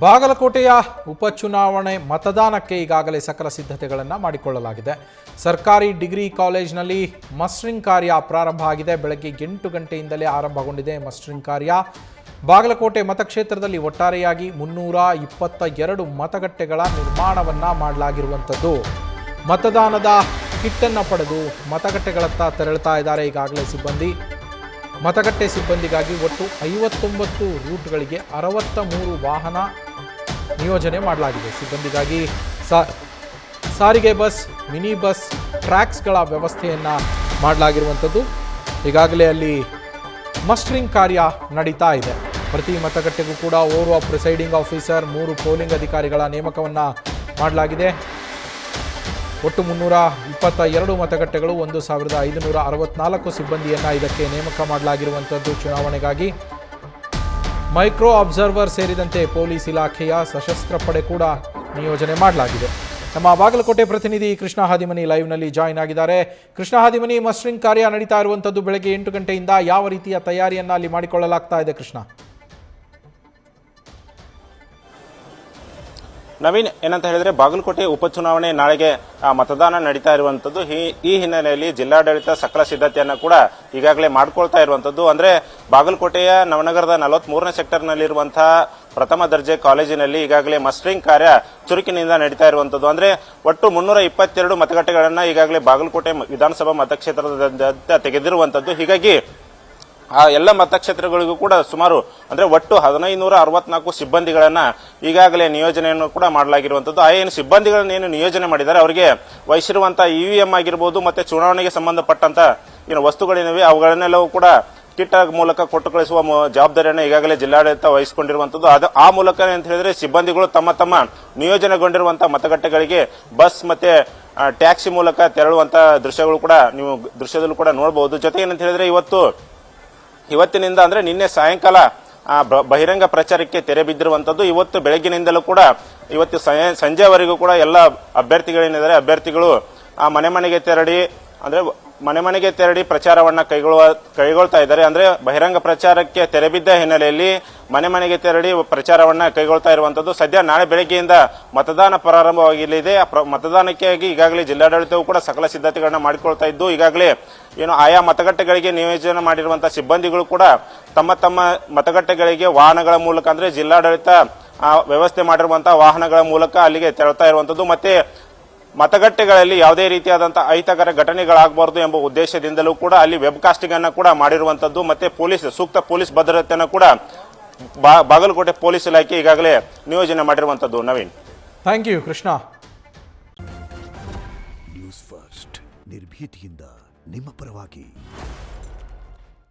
ಬಾಗಲಕೋಟೆಯ ಉಪಚುನಾವಣೆ ಮತದಾನಕ್ಕೆ ಈಗಾಗಲೇ ಸಕಲ ಸಿದ್ಧತೆಗಳನ್ನು ಮಾಡಿಕೊಳ್ಳಲಾಗಿದೆ. ಸರ್ಕಾರಿ ಡಿಗ್ರಿ ಕಾಲೇಜಿನಲ್ಲಿ ಮಸ್ಟರಿಂಗ್ ಕಾರ್ಯ ಪ್ರಾರಂಭ ಆಗಿದೆ. ಬೆಳಗ್ಗೆ 8 ಗಂಟೆಯಿಂದಲೇ ಆರಂಭಗೊಂಡಿದೆ ಮಸ್ಟರಿಂಗ್ ಕಾರ್ಯ. ಬಾಗಲಕೋಟೆ ಮತಕ್ಷೇತ್ರದಲ್ಲಿ ಒಟ್ಟಾರೆಯಾಗಿ 322 ಮತಗಟ್ಟೆಗಳ ನಿರ್ಮಾಣವನ್ನು ಮಾಡಲಾಗಿರುವಂಥದ್ದು. ಮತದಾನದ ಕಿಟ್ಟನ್ನು ಪಡೆದು ಮತಗಟ್ಟೆಗಳತ್ತ ತೆರಳುತ್ತಾ ಇದ್ದಾರೆ ಈಗಾಗಲೇ ಸಿಬ್ಬಂದಿ. ಮತಗಟ್ಟೆ ಸಿಬ್ಬಂದಿಗಾಗಿ ಒಟ್ಟು 59 ರೂಟ್ಗಳಿಗೆ 63 ವಾಹನ ನಿಯೋಜನೆ ಮಾಡಲಾಗಿದೆ. ಸಿಬ್ಬಂದಿಗಾಗಿ ಸಾರಿಗೆ ಬಸ್, ಮಿನಿ ಬಸ್, ಟ್ರ್ಯಾಕ್ಸ್ಗಳ ವ್ಯವಸ್ಥೆಯನ್ನು ಮಾಡಲಾಗಿರುವಂಥದ್ದು. ಈಗಾಗಲೇ ಅಲ್ಲಿ ಮಸ್ಟರಿಂಗ್ ಕಾರ್ಯ ನಡೀತಾ ಇದೆ. ಪ್ರತಿ ಮತಗಟ್ಟೆಗೂ ಕೂಡ ಓರ್ವ ಪ್ರಿಸೈಡಿಂಗ್ ಆಫೀಸರ್, 3 ಪೋಲಿಂಗ್ ಅಧಿಕಾರಿಗಳ ನೇಮಕವನ್ನು ಮಾಡಲಾಗಿದೆ. ಒಟ್ಟು 322 ಮತಗಟ್ಟೆಗಳು, 1564 ಸಿಬ್ಬಂದಿಯನ್ನು ಇದಕ್ಕೆ ನೇಮಕ ಮಾಡಲಾಗಿರುವಂಥದ್ದು. ಚುನಾವಣೆಗಾಗಿ ಮೈಕ್ರೋ ಅಬ್ಸರ್ವರ್ ಸೇರಿದಂತೆ ಪೊಲೀಸ್ ಇಲಾಖೆಯ ಸಶಸ್ತ್ರ ಪಡೆ ಕೂಡ ನಿಯೋಜನೆ ಮಾಡಲಾಗಿದೆ. ನಮ್ಮ ಬಾಗಲಕೋಟೆ ಪ್ರತಿನಿಧಿ ಕೃಷ್ಣ ಹಾದಿಮನಿ ಲೈವ್ನಲ್ಲಿ ಜಾಯಿನ್ ಆಗಿದ್ದಾರೆ. ಕೃಷ್ಣ ಹಾದಿಮನಿ, ಮಸ್ಟರಿಂಗ್ ಕಾರ್ಯ ನಡೀತಾ ಇರುವಂಥದ್ದು ಬೆಳಗ್ಗೆ 8 ಗಂಟೆಯಿಂದ ಯಾವ ರೀತಿಯ ತಯಾರಿಯನ್ನು ಅಲ್ಲಿ ಮಾಡಿಕೊಳ್ಳಲಾಗ್ತಾ ಇದೆ ಕೃಷ್ಣ? ನವೀನ್, ಏನಂತ ಹೇಳಿದ್ರೆ ಬಾಗಲಕೋಟೆ ಉಪಚುನಾವಣೆ ನಾಳೆಗೆ ಮತದಾನ ನಡೀತಾ ಇರುವಂತದ್ದು. ಈ ಹಿನ್ನೆಲೆಯಲ್ಲಿ ಜಿಲ್ಲಾಡಳಿತ ಸಕಲ ಸಿದ್ಧತೆಯನ್ನು ಕೂಡ ಈಗಾಗಲೇ ಮಾಡ್ಕೊಳ್ತಾ ಇರುವಂತದ್ದು. ಅಂದ್ರೆ ಬಾಗಲಕೋಟೆಯ ನವನಗರದ 43ನೇ ಸೆಕ್ಟರ್ನಲ್ಲಿರುವಂತಹ ಪ್ರಥಮ ದರ್ಜೆ ಕಾಲೇಜಿನಲ್ಲಿ ಈಗಾಗಲೇ ಮಸ್ಟರಿಂಗ್ ಕಾರ್ಯ ಚುರುಕಿನಿಂದ ನಡೀತಾ ಇರುವಂತದ್ದು. ಅಂದ್ರೆ ಒಟ್ಟು 322 ಮತಗಟ್ಟೆಗಳನ್ನ ಈಗಾಗಲೇ ಬಾಗಲಕೋಟೆ ವಿಧಾನಸಭಾ ಮತಕ್ಷೇತ್ರದ ತೆಗೆದಿರುವಂತದ್ದು. ಹೀಗಾಗಿ ಆ ಎಲ್ಲ ಮತಕ್ಷೇತ್ರಗಳಿಗೂ ಕೂಡ ಸುಮಾರು ಅಂದ್ರೆ ಒಟ್ಟು 1564 ಸಿಬ್ಬಂದಿಗಳನ್ನ ಈಗಾಗಲೇ ನಿಯೋಜನೆಯನ್ನು ಕೂಡ ಮಾಡಲಾಗಿರುವಂತದ್ದು. ಆ ಏನು ಸಿಬ್ಬಂದಿಗಳನ್ನೇನು ನಿಯೋಜನೆ ಮಾಡಿದ್ದಾರೆ ಅವರಿಗೆ ವಹಿಸಿರುವಂತಹ ಇವಿಎಂ ಆಗಿರ್ಬೋದು, ಮತ್ತೆ ಚುನಾವಣೆಗೆ ಸಂಬಂಧಪಟ್ಟಂತ ಏನು ವಸ್ತುಗಳೇನಿವೆ ಅವುಗಳನ್ನೆಲ್ಲವೂ ಕೂಡ ಕಿಟ್ ಮೂಲಕ ಕೊಟ್ಟು ಕಳಿಸುವ ಜವಾಬ್ದಾರಿಯನ್ನು ಈಗಾಗಲೇ ಜಿಲ್ಲಾಡಳಿತ ವಹಿಸಿಕೊಂಡಿರುವಂತದ್ದು. ಆ ಮೂಲಕ ಅಂತ ಹೇಳಿದ್ರೆ ಸಿಬ್ಬಂದಿಗಳು ತಮ್ಮ ನಿಯೋಜನೆಗೊಂಡಿರುವಂತಹ ಮತಗಟ್ಟೆಗಳಿಗೆ ಬಸ್ ಮತ್ತೆ ಟ್ಯಾಕ್ಸಿ ಮೂಲಕ ತೆರಳುವಂತಹ ದೃಶ್ಯಗಳು ಕೂಡ ನೀವು ದೃಶ್ಯದಲ್ಲೂ ಕೂಡ ನೋಡಬಹುದು. ಜೊತೆಗೆ ಏನಂತ ಹೇಳಿದ್ರೆ ಇವತ್ತಿನಿಂದ ಅಂದ್ರೆ ನಿನ್ನೆ ಸಾಯಂಕಾಲ ಬಹಿರಂಗ ಪ್ರಚಾರಕ್ಕೆ ತೆರೆ ಬಿದ್ದಿರುವಂತದ್ದು. ಇವತ್ತು ಬೆಳಗ್ಗಿನಿಂದಲೂ ಕೂಡ ಇವತ್ತು ಸಂಜೆವರೆಗೂ ಕೂಡ ಎಲ್ಲ ಅಭ್ಯರ್ಥಿಗಳೇನಿದ್ದಾರೆ ಅಭ್ಯರ್ಥಿಗಳು ಮನೆ ಮನೆಗೆ ತೆರಳಿ ಪ್ರಚಾರವನ್ನ ಕೈಗೊಳ್ತಾ ಇದ್ದಾರೆ. ಅಂದ್ರೆ ಬಹಿರಂಗ ಪ್ರಚಾರಕ್ಕೆ ತೆರೆ ಬಿದ್ದ ಹಿನ್ನೆಲೆಯಲ್ಲಿ ಮನೆಗೆ ತೆರಳಿ ಪ್ರಚಾರವನ್ನ ಕೈಗೊಳ್ತಾ ಇರುವಂತದ್ದು. ಸದ್ಯ ನಾಳೆ ಬೆಳಗ್ಗೆಯಿಂದ ಮತದಾನ ಪ್ರಾರಂಭವಾಗಲಿದೆ. ಮತದಾನಕ್ಕಾಗಿ ಈಗಾಗಲೇ ಜಿಲ್ಲಾಡಳಿತವು ಕೂಡ ಸಕಲ ಸಿದ್ಧತೆಗಳನ್ನ ಮಾಡಿಕೊಳ್ತಾ ಇದ್ದು, ಈಗಾಗಲೇ ಏನು ಆಯಾ ಮತಗಟ್ಟೆಗಳಿಗೆ ನಿಯೋಜನೆ ಮಾಡಿರುವಂತಹ ಸಿಬ್ಬಂದಿಗಳು ಕೂಡ ತಮ್ಮ ಮತಗಟ್ಟೆಗಳಿಗೆ ವಾಹನಗಳ ಮೂಲಕ ಅಂದ್ರೆ ಜಿಲ್ಲಾಡಳಿತ ವ್ಯವಸ್ಥೆ ಮಾಡಿರುವಂತಹ ವಾಹನಗಳ ಮೂಲಕ ಅಲ್ಲಿಗೆ ತೆರಳುತ್ತಾ ಇರುವಂತದ್ದು. ಮತ್ತೆ ಮತಗಟ್ಟೆಗಳಲ್ಲಿ ಯಾವುದೇ ರೀತಿಯಾದಂತಹ ಅಹಿತಕರ ಘಟನೆಗಳಾಗಬಾರದು ಎಂಬ ಉದ್ದೇಶದಿಂದಲೂ ಕೂಡ ಅಲ್ಲಿ ವೆಬ್ ಕಾಸ್ಟಿಂಗ್ ಅನ್ನು ಕೂಡ ಮಾಡಿರುವಂತದ್ದು. ಮತ್ತೆ ಸೂಕ್ತ ಪೊಲೀಸ್ ಭದ್ರತೆಯನ್ನು ಕೂಡ ಬಾಗಲಕೋಟೆ ಪೊಲೀಸ್ ಇಲಾಖೆ ಈಗಾಗಲೇ ನಿಯೋಜನೆ ಮಾಡಿರುವಂತದ್ದು. Naveen, thank you Krishna. News first, ನಿರ್ಭೀತಿಯಿಂದ ನಿಮ್ಮ ಪರವಾಗಿ.